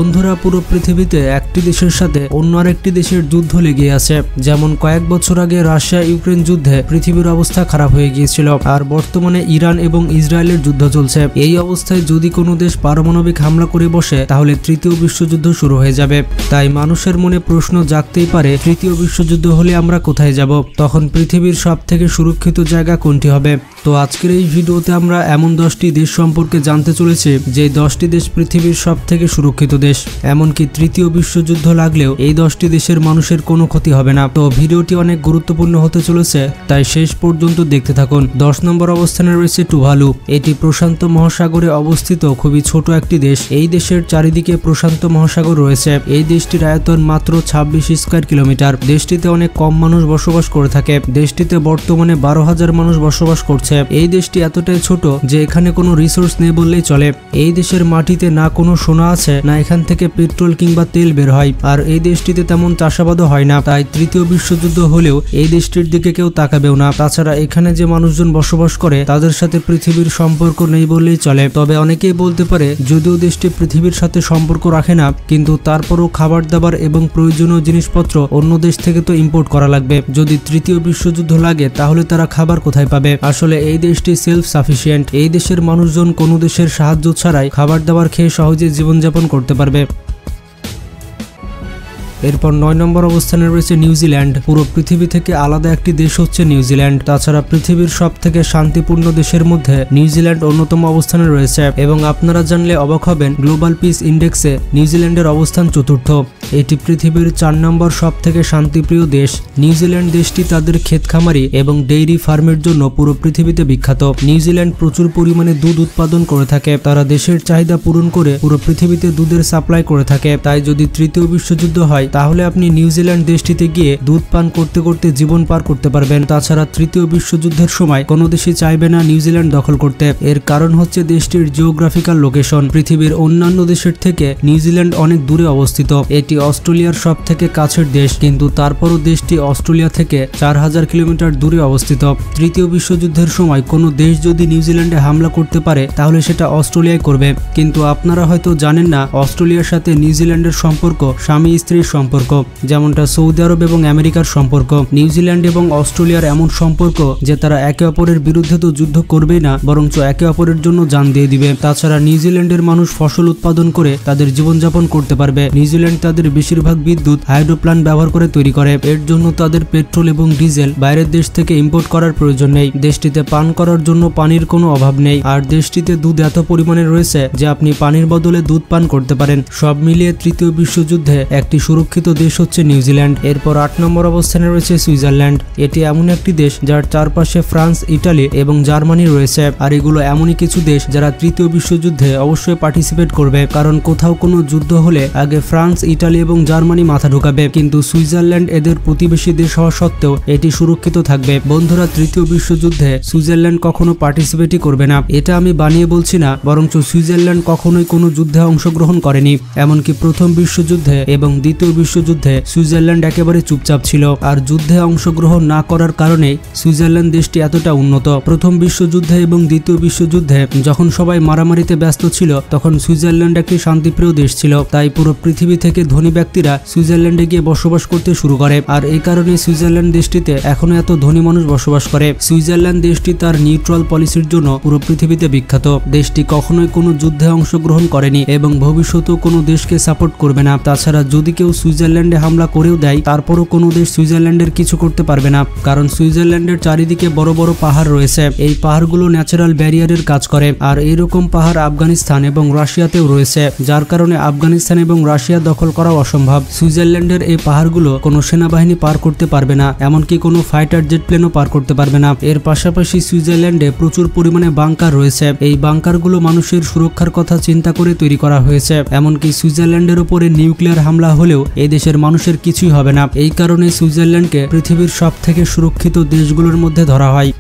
বন্ধুরা, পুরো পৃথিবীতে একটি দেশের সাথে অন্য আরেকটি দেশের যুদ্ধ লেগে আছে। যেমন কয়েক বছর আগে রাশিয়া ইউক্রেন যুদ্ধে পৃথিবীর অবস্থা খারাপ হয়ে গিয়েছিল, আর বর্তমানে ইরান এবং ইসরায়েলের যুদ্ধ চলছে। এই অবস্থায় যদি কোনো দেশ পারমাণবিক হামলা করে বসে তাহলে তৃতীয় বিশ্বযুদ্ধ শুরু হয়ে যাবে। তাই মানুষের মনে প্রশ্ন জাগতেই পারে, তৃতীয় বিশ্বযুদ্ধ হলে আমরা কোথায় যাব? তখন পৃথিবীর সবথেকে সুরক্ষিত জায়গা কোনটি হবে? তো আজকের এই ভিডিওতে আমরা এমন 10টি দেশ সম্পর্কে জানতে চলেছি যে 10টি দেশ পৃথিবীর সবথেকে সুরক্ষিত দেশ। এমনকি তৃতীয় বিশ্বযুদ্ধ লাগলেও এই 10টি দেশের মানুষের কোনো ক্ষতি হবে না। তো ভিডিওটি অনেক গুরুত্বপূর্ণ হতে চলেছে, তাই শেষ পর্যন্ত দেখতে থাকুন। 10 নম্বর অবস্থানে রয়েছে টুভালু। এটি প্রশান্ত মহাসাগরে অবস্থিত খুবই ছোট একটি দেশ। এই দেশের চারিদিকে প্রশান্ত মহাসাগর রয়েছে। এই দেশটির আয়তন মাত্র 26 স্কয়ার কিলোমিটার। দেশটিতে অনেক কম মানুষ বসবাস করে থাকে। দেশটিতে বর্তমানে 12,000 মানুষ বসবাস করছে। এই দেশটি এতটাই ছোট যে এখানে কোনো রিসোর্স নেই বললেই চলে। এই দেশের মাটিতে না কোনো সোনা আছে, না এখান থেকে পেট্রোল কিংবা তেল বের হয়, আর এই দেশটিতে তেমন চাষাবাদও হয় না। তাই তৃতীয় বিশ্বযুদ্ধ হলেও এই দেশটির দিকে কেউ তাকাবেও না। তাছাড়া এখানে যে মানুষজন বসবাস করে তাদের সাথে পৃথিবীর সম্পর্ক নেই বললেই চলে। তবে অনেকেই বলতে পারে, যদিও দেশটি পৃথিবীর সাথে সম্পর্ক রাখে না, কিন্তু তারপরও খাবার দাবার এবং প্রয়োজনীয় জিনিসপত্র অন্য দেশ থেকে তো ইম্পোর্ট করা লাগবে। যদি তৃতীয় বিশ্বযুদ্ধ লাগে তাহলে তারা খাবার কোথায় পাবে? আসলে এই দেশটি সেলফ সাফিসিয়েন্ট। এই দেশের মানুষজন কোনো দেশের সাহায্য ছাড়াই খাবার দাবার খেয়ে সহজে জীবনযাপন করতে পারবে। এরপর 9 নম্বর অবস্থানে রয়েছে নিউজিল্যান্ড। পুরো পৃথিবী থেকে আলাদা একটি দেশ হচ্ছে নিউজিল্যান্ড। তাছাড়া পৃথিবীর সবথেকে শান্তিপূর্ণ দেশের মধ্যে নিউজিল্যান্ড অন্যতম অবস্থানে রয়েছে। এবং আপনারা জানলে অবাক হবেন, গ্লোবাল পিস ইন্ডেক্সে নিউজিল্যান্ডের অবস্থান চতুর্থ। এটি পৃথিবীর 4 নম্বর সবথেকে শান্তিপ্রিয় দেশ। নিউজিল্যান্ড দেশটি তাদের ক্ষেতখামারি এবং ডেইরি ফার্মের জন্য পুরো পৃথিবীতে বিখ্যাত। নিউজিল্যান্ড প্রচুর পরিমাণে দুধ উৎপাদন করে থাকে। তারা দেশের চাহিদা পূরণ করে পুরো পৃথিবীতে দুধের সাপ্লাই করে থাকে। তাই যদি তৃতীয় বিশ্বযুদ্ধ হয় তাহলে আপনি নিউজিল্যান্ড দেশটিতে গিয়ে দুধ পান করতে করতে জীবন পার করতে পারবেন। তাছাড়া তৃতীয় বিশ্বযুদ্ধের সময় কোনো দেশই চাইবে না নিউজিল্যান্ড দখল করতে। এর কারণ হচ্ছে দেশটির জিওগ্রাফিক্যাল লোকেশন। পৃথিবীর অন্যান্য দেশের থেকে নিউজিল্যান্ড অনেক দূরে অবস্থিত। এটি অস্ট্রেলিয়ার সব থেকে কাছের দেশ, কিন্তু তারপরও দেশটি অস্ট্রেলিয়া থেকে 4000 কিলোমিটার দূরে অবস্থিত। তৃতীয় বিশ্বযুদ্ধের সময় কোনো দেশ যদি নিউজিল্যান্ডে হামলা করতে পারে তাহলে সেটা অস্ট্রেলিয়ায় করবে। কিন্তু আপনারা হয়তো জানেন না, অস্ট্রেলিয়ার সাথে নিউজিল্যান্ডের সম্পর্ক স্বামী স্ত্রীর সম্পর্ক, যেমনটা সৌদি আরব এবং আমেরিকার সম্পর্ক। নিউজিল্যান্ড এবং অস্ট্রেলিয়ার এমন সম্পর্ক যে তারা একে অপরের বিরুদ্ধে তো যুদ্ধ করবেই না, বরঞ্চ একে অপরের জন্য জান দিয়ে দিবে। তাছাড়া নিউজিল্যান্ডের মানুষ ফসল উৎপাদন করে তাদের জীবনযাপন করতে পারবে। নিউজিল্যান্ড তাদের বেশিরভাগ বিদ্যুৎ হাইড্রো প্ল্যান্ট ব্যবহার করে তৈরি করে। এর জন্য তাদের পেট্রোল এবং ডিজেল বাইরের দেশ থেকে ইম্পোর্ট করার প্রয়োজন নেই। দেশটিতে পান করার জন্য পানির কোনো অভাব নেই। আর দেশটিতে দুধ এত পরিমাণে রয়েছে যে আপনি পানির বদলে দুধ পান করতে পারেন। সব মিলিয়ে তৃতীয় বিশ্বযুদ্ধে একটি সুরক্ষিত দেশ হচ্ছে নিউজিল্যান্ড। এরপর 8 নম্বর অবস্থানে রয়েছে সুইজারল্যান্ড। এটি এমন একটি দেশ যার চারপাশে ফ্রান্স, ইটালি এবং জার্মানি রয়েছে। আর এগুলো এমনই কিছু দেশ যারা তৃতীয় বিশ্বযুদ্ধে অবশ্যই পার্টিসিপেট করবে, কারণ কোথাও কোনো যুদ্ধ হলে আগে ফ্রান্স, ইটালি এবং জার্মানি মাথা ঢোকাবে। কিন্তু সুইজারল্যান্ড এদের প্রতিবেশী দেশ হওয়া সত্ত্বেও এটি সুরক্ষিত থাকবে। বন্ধুরা, তৃতীয় বিশ্বযুদ্ধে সুইজারল্যান্ড কখনো পার্টিসিপেটই করবে না। এটা আমি বানিয়ে বলছি না, বরঞ্চ সুইজারল্যান্ড কখনোই কোনো যুদ্ধে অংশগ্রহণ করেনি। এমনকি প্রথম বিশ্বযুদ্ধে এবং দ্বিতীয় বিশ্বযুদ্ধে সুইজারল্যান্ড একেবারে চুপচাপ ছিল। আর যুদ্ধে অংশগ্রহণ না করার কারণে সুইজারল্যান্ড দেশটি এতটা উন্নত। প্রথম বিশ্বযুদ্ধে এবং দ্বিতীয় বিশ্বযুদ্ধে যখন সবাই মারামারিতে ব্যস্ত ছিল তখন সুইজারল্যান্ড একটি শান্তিপ্রিয় দেশ ছিল। তাই পুরো পৃথিবী থেকে ধনী ব্যক্তিরা সুইজারল্যান্ডে গিয়ে বসবাস করতে শুরু করে। আর এই কারণে সুইজারল্যান্ড দেশটিতে এখনো এত ধনী মানুষ বসবাস করে। সুইজারল্যান্ড দেশটি তার নিউট্রাল পলিসির জন্য পুরো পৃথিবীতে বিখ্যাত। দেশটি কখনোই কোনো যুদ্ধে অংশগ্রহণ করেনি এবং ভবিষ্যতেও কোনো দেশকে সাপোর্ট করবে না। তাছাড়া যদি কেউ সুইজারল্যান্ডে হামলা করেও দেয় তারপরও কোনো দেশ সুইজারল্যান্ডের কিছু করতে পারবে না, কারণ সুইজারল্যান্ডের চারিদিকে বড় বড় পাহাড় রয়েছে। এই পাহাড়গুলো ন্যাচারাল ব্যারিয়ারের কাজ করে। আর এইরকম পাহাড় আফগানিস্তান এবং রাশিয়াতেও রয়েছে, যার কারণে আফগানিস্তান এবং রাশিয়া দখল করা অসম্ভব। সুইজারল্যান্ডের এই পাহাড়গুলো কোনো সেনাবাহিনী পার করতে পারবে না, এমনকি কোনো ফাইটার জেট প্লেনও পার করতে পারবে না। এর পাশাপাশি সুইজারল্যান্ডে প্রচুর পরিমাণে বাংকার রয়েছে। এই বাংকারগুলো মানুষের সুরক্ষার কথা চিন্তা করে তৈরি করা হয়েছে। এমনকি সুইজারল্যান্ডের উপরে নিউক্লিয়ার হামলা হলেও এই দেশের মানুষের কিছুই হবে না। এই কারণে সুইজারল্যান্ডকে পৃথিবীর সবথেকে সুরক্ষিত দেশগুলোর মধ্যে ধরা হয়।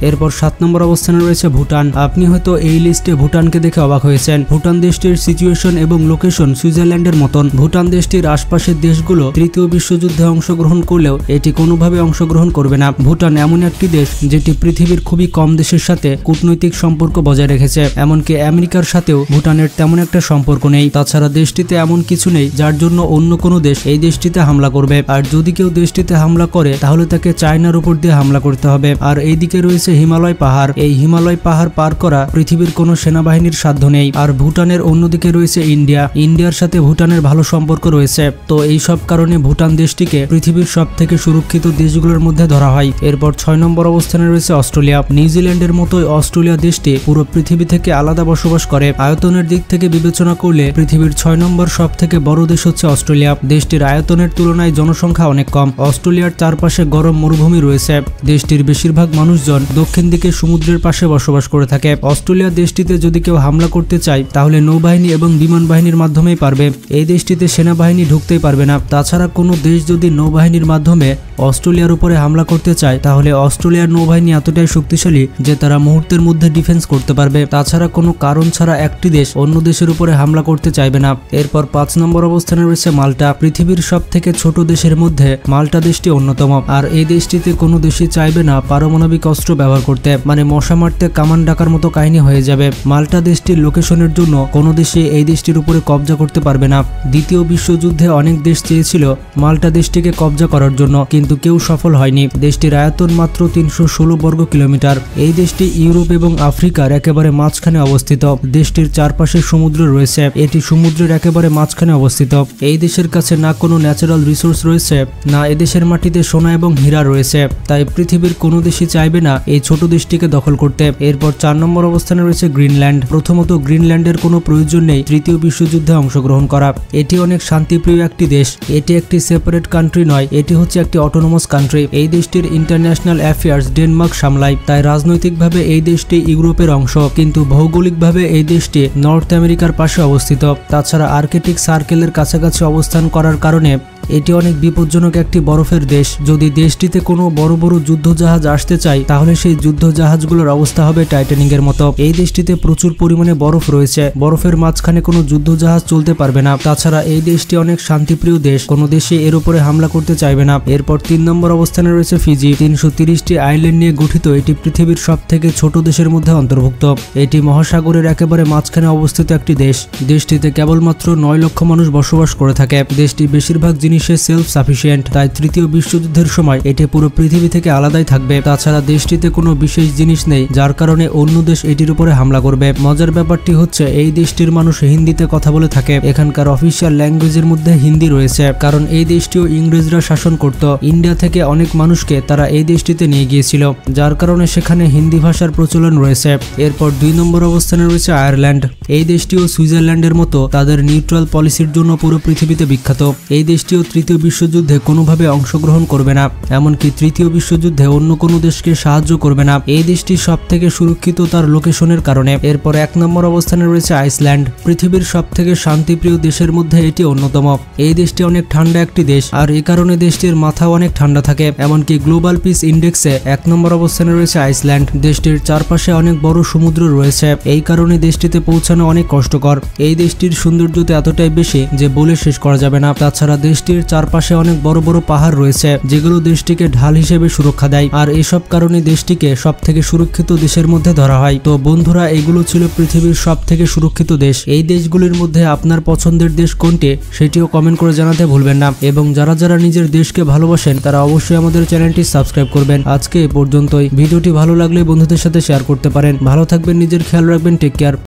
এরপর 7 নম্বর অবস্থানে রয়েছে ভুটান। আপনি হয়তো এই লিস্টে ভুটানকে দেখে অবাক হয়েছেন। ভুটান দেশটির সিচুয়েশন এবং লোকেশন সুইজারল্যান্ডের মতন। ভুটান দেশটির আশপাশের দেশগুলো তৃতীয় বিশ্বযুদ্ধে অংশগ্রহণ করলেও এটি কোনোভাবে অংশগ্রহণ করবে না। ভুটান এমন একটি দেশ যেটি পৃথিবীর খুবই কম দেশের সাথে কূটনৈতিক সম্পর্ক বজায় রেখেছে। এমনকি আমেরিকার সাথেও ভুটানের তেমন একটা সম্পর্ক নেই। তাছাড়া দেশটিতে এমন কিছু নেই যার জন্য অন্য কোনো দেশ এই দেশটিতে হামলা করবে। আর যদি কেউ দেশটিতে হামলা করে তাহলে তাকে চায়নার উপর দিয়ে হামলা করতে হবে। আর এইদিকে রয়েছে হিমালয় পাহাড়। এই হিমালয় পাহাড় পার করা পৃথিবীর কোনো সেনাবাহিনীর সাধ্য নেই। আর ভুটানের অন্যদিকে রয়েছে ইন্ডিয়া। ইন্ডিয়ার সাথে ভুটানের ভালো সম্পর্ক রয়েছে। তো এই সব কারণে ভুটান দেশটিকে পৃথিবীর সব থেকে সুরক্ষিত দেশগুলোর মধ্যে ধরা হয়। এরপর 6 নম্বর অবস্থানে রয়েছে অস্ট্রেলিয়া। নিউজিল্যান্ডের মতোই অস্ট্রেলিয়া দেশটি পুরো পৃথিবী থেকে আলাদা বসবাস করে। আয়তনের দিক থেকে বিবেচনা করলে পৃথিবীর 6 নম্বর সব থেকে বড় দেশ হচ্ছে অস্ট্রেলিয়া। দেশটির আয়তনের তুলনায় জনসংখ্যা অনেক কম। অস্ট্রেলিয়ার চারপাশে গরম মরুভূমি রয়েছে। দেশটির বেশিরভাগ মানুষজন দক্ষিণ দিকে সমুদ্রের পাশে বসবাস করে থাকে। অস্ট্রেলিয়া দেশটিতে যদি কেউ হামলা করতে চায় তাহলে নৌবাহিনী এবং বিমান বাহিনীর মাধ্যমেই পারবে। এই দেশটিতে সেনাবাহিনী ঢুকতেই পারবে না। তাছাড়া কোনো দেশ যদি নৌবাহিনীর মাধ্যমে অস্ট্রেলিয়ার উপরে হামলা করতে চায় তাহলে অস্ট্রেলিয়ার নৌবাহিনী এতটাই শক্তিশালী যে তারা মুহূর্তের মধ্যে ডিফেন্স করতে পারবে। তাছাড়া কোনো কারণ ছাড়া একটি দেশ অন্য দেশের উপরে হামলা করতে চাইবে না। এরপর 5 নম্বর অবস্থানে রয়েছে মাল্টা। পৃথিবীর সব থেকে ছোট দেশের মধ্যে মাল্টা দেশটি অন্যতম। আর এই দেশটিতে কোনো দেশই চাইবে না পারমাণবিক অস্ত্র ব্যবহার করতে, মানে মশা মারতে কামান ডাকার মতো কাহিনী হয়ে যাবে। মাল্টা দেশটির লোকেশনের জন্য কোনো দেশই এই দেশটির উপরে কবজা করতে পারবে না। দ্বিতীয় বিশ্বযুদ্ধে অনেক দেশ চেয়েছিল মাল্টা দেশটিকে কবজা করার জন্য, কিন্তু কেউ সফল হয়নি। দেশটির আয়তন মাত্র 316 বর্গ কিলোমিটার। এই দেশটি ইউরোপ এবং আফ্রিকার একেবারে মাঝখানে অবস্থিত। দেশটির চারপাশে সমুদ্র রয়েছে। এটি সমুদ্রের একেবারে মাঝখানে অবস্থিত। এই দেশের কাছে না কোনো ন্যাচারাল রিসোর্স রয়েছে, না এদেশের মাটিতে সোনা এবং হীরা রয়েছে। তাই পৃথিবীর কোনো দেশই চাইবে না এই ছোট দেশটিকে দখল করতে। এরপর 4 নম্বর অবস্থানে রয়েছে গ্রিনল্যান্ড। প্রথমত গ্রিনল্যান্ডের কোনো প্রয়োজন নেই তৃতীয় বিশ্বযুদ্ধে অংশগ্রহণ করা। এটি অনেক শান্তিপ্রিয় একটি দেশ। এটি একটি সেপারেট কান্ট্রি নয়, এটি হচ্ছে একটি অটোনোমাস কান্ট্রি। এই দেশটির ইন্টারন্যাশনাল অ্যাফেয়ার্স ডেনমার্ক সামলায়। তাই রাজনৈতিকভাবে এই দেশটি ইউরোপের অংশ, কিন্তু ভৌগোলিকভাবে এই দেশটি নর্থ আমেরিকার পাশে অবস্থিত। তাছাড়া আর্কটিক সার্কেলের কাছাকাছি অবস্থান করার কারণে এটি অনেক বিপজ্জনক একটি বরফের দেশ। যদি দেশটিতে কোনো বড় বড় যুদ্ধজাহাজ আসতে চায় তাহলে সেই যুদ্ধজাহাজগুলোর অবস্থা হবে টাইটানিকের মতো। এই দেশটিতে প্রচুর পরিমাণে বরফ রয়েছে। বরফের মাঝখানে কোনো যুদ্ধজাহাজ চলতে পারবে না। তাছাড়া এই দেশটি অনেক শান্তিপ্রিয় দেশ, কোনো দেশে এর উপরে হামলা করতে চাইবে না। এরপর 3 নম্বর অবস্থানে রয়েছে ফিজি। 330টি আইল্যান্ড নিয়ে গঠিত এটি পৃথিবীর সব থেকে ছোট দেশের মধ্যে অন্তর্ভুক্ত। এটি মহাসাগরের একেবারে মাঝখানে অবস্থিত একটি দেশ। দেশটিতে কেবলমাত্র 9 লক্ষ মানুষ বসবাস করে থাকে। দেশটি বেশিরভাগ জিনিসে সেলফ সাফিসিয়েন্ট। তাই তৃতীয় বিশ্বযুদ্ধের সময় এটি পুরো পৃথিবী থেকে আলাদাই থাকবে। তাছাড়া দেশটিতে কোনো বিশেষ জিনিস নেই যার কারণে অন্য দেশ এটির উপরে হামলা করবে। মজার ব্যাপারটি হচ্ছে এই দেশটির মানুষ হিন্দিতে কথা বলে থাকে। এখানকার অফিসিয়াল ল্যাঙ্গুয়েজের মধ্যে হিন্দি রয়েছে, কারণ এই দেশটিও ইংরেজরা শাসন করত। ইন্ডিয়া থেকে অনেক মানুষকে তারা এই দেশটিতে নিয়ে গিয়েছিল, যার কারণে সেখানে হিন্দি ভাষার প্রচলন রয়েছে। এরপর 2 নম্বর অবস্থানে রয়েছে আয়ারল্যান্ড। এই দেশটিও সুইজারল্যান্ডের মতো তাদের নিউট্রাল পলিসির জন্য পুরো পৃথিবীতে বিখ্যাত। এই দেশটিও তৃতীয় বিশ্বযুদ্ধে কোনোভাবে অংশগ্রহণ করবে না, এমনকি তৃতীয় বিশ্বযুদ্ধে অন্য কোনো দেশকে সাহায্য করবে না। এই দেশটি সব থেকে সুরক্ষিত তার লোকেশনের কারণে। এরপর 1 নম্বর অবস্থানে রয়েছে আইসল্যান্ড। পৃথিবীর সব থেকে শান্তিপ্রিয় দেশের মধ্যে এটি অন্যতম। এই দেশটি অনেক ঠান্ডা একটি দেশ, আর এই কারণে দেশটির মাথা অনেক ঠান্ডা থাকে। এমনকি গ্লোবাল পিস ইন্ডেক্সে 1 নম্বর অবস্থানে রয়েছে আইসল্যান্ড। দেশটির চারপাশে অনেক বড় সমুদ্র রয়েছে, এই কারণে দেশটিতে পৌঁছানো অনেক কষ্টকর। এই দেশটির সৌন্দর্যতা এতটাই বেশি যে বলে শেষ করা যাবে না। তাছাড়া দেশটির চারপাশে অনেক বড় বড় পাহাড় রয়েছে যেগুলো দেশটিকে ঢাল হিসেবে সুরক্ষা দেয়। আর এসব কারণে দেশটিকে সব থেকে সুরক্ষিত দেশের মধ্যে ধরা হয়। তো বন্ধুরা, এগুলো ছিল পৃথিবীর সব থেকে সুরক্ষিত দেশ। এই দেশগুলির মধ্যে আপনার পছন্দের দেশ কোনটি সেটিও কমেন্ট করে জানাতে ভুলবেন না। এবং যারা যারা নিজের দেশকে ভালোবাসেন তারা অবশ্যই আমাদের চ্যানেলটি সাবস্ক্রাইব করবেন। আজকে এ পর্যন্তই। ভিডিওটি ভালো লাগলে বন্ধুদের সাথে শেয়ার করতে পারেন। ভালো থাকবেন, নিজের খেয়াল রাখবেন, টেক কেয়ার।